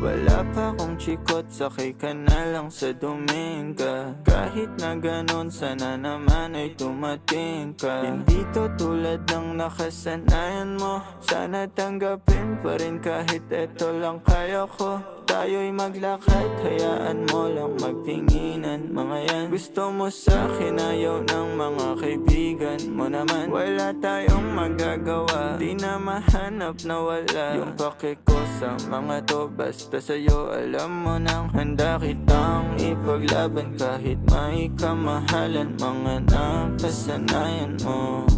Wala pa akong chikot, sakay ka na lang sa Dominga. Kahit na ganon, sana naman ay tumating ka. Hindi to tulad ng nakasanayan mo, sana tanggapin pa rin kahit eto lang kaya ko. Tayo'y maglakad, hayaan mo lang magtinginan. Mga yan, gusto mo sa'kin, ayaw ng mga kaibigan mo naman. Wala tayong magagawa, di na mahanap na wala yung pake ko sa mga to. Basta sa'yo alam mo nang handa kitang ipaglaban kahit may kamahalan. Mga nakasanayan mo,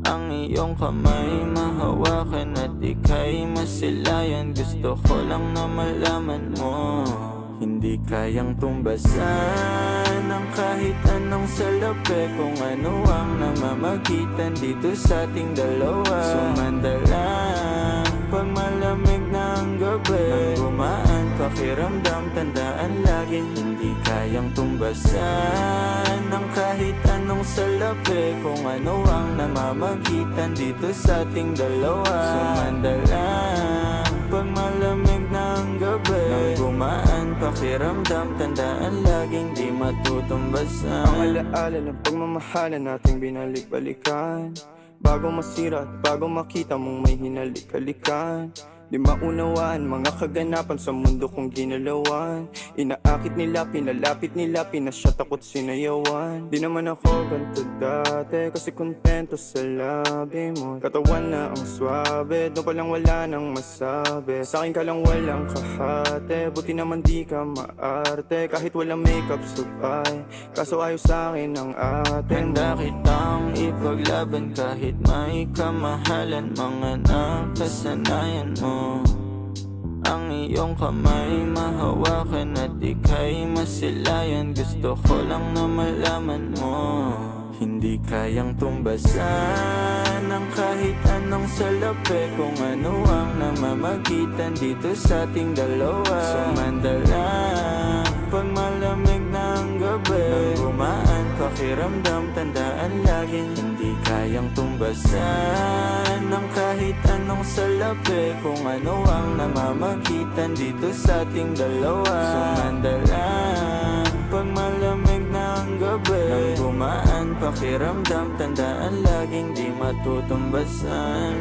ang iyong kamay mahawakan at ika'y masilayan. Gusto ko lang na malaman mo, hindi kayang tumbasan ng kahit anong salapi. Kung ano ang namamagitan dito sa ating dalawa. Sumandalang pag malamig na ang gabi, nang gumaan pakiramdam, tandaan lagi hindi kayang tumbasan ng kahit anong salapi. Kung ano ang namamagitan dito sa ating dalawa. Sumandalang pag malamig na ang gabi, nang gumaan pakiramdam, tandaan laging di matutumbasan. Ang alaala ng pagmamahalan nating binalik-balikan, bago masira at bago makita mong may hinalik-halikan. Di maunawaan mga kaganapan sa mundo kong ginalawan. Inaakit nila, pinalapit nila, pinasyat ako't sinayawan. Di naman ako ganito dati, kasi kontento sa labi mo. Katawan na ang swabe, doon pa lang wala nang masabi. Sa'kin ka lang walang kahate, buti naman di ka maarte. Kahit walang makeup sabay, kaso ayos sa'kin ang atin. Handa kitang ipaglaban kahit may kamahalan. Mga nakasanayan mo, ang iyong kamay mahawakan at ika'y masilayan. Gusto ko lang na malaman mo, hindi kayang tumbasan ng kahit anong salapi. Kung ano ang namamagitan dito sa ating dalawa. Sumandalang pag malamig na ang gabi, nang gumaan pakiramdam, tandaan laging hindi kayang tumbasan ng kahit anong salapi. Kung ano ang namamagitan dito sa ating dalawa. Sumandalang pag malamig na ang gabi, nang gumaan pakiramdam, tandaan laging di matutumbasan.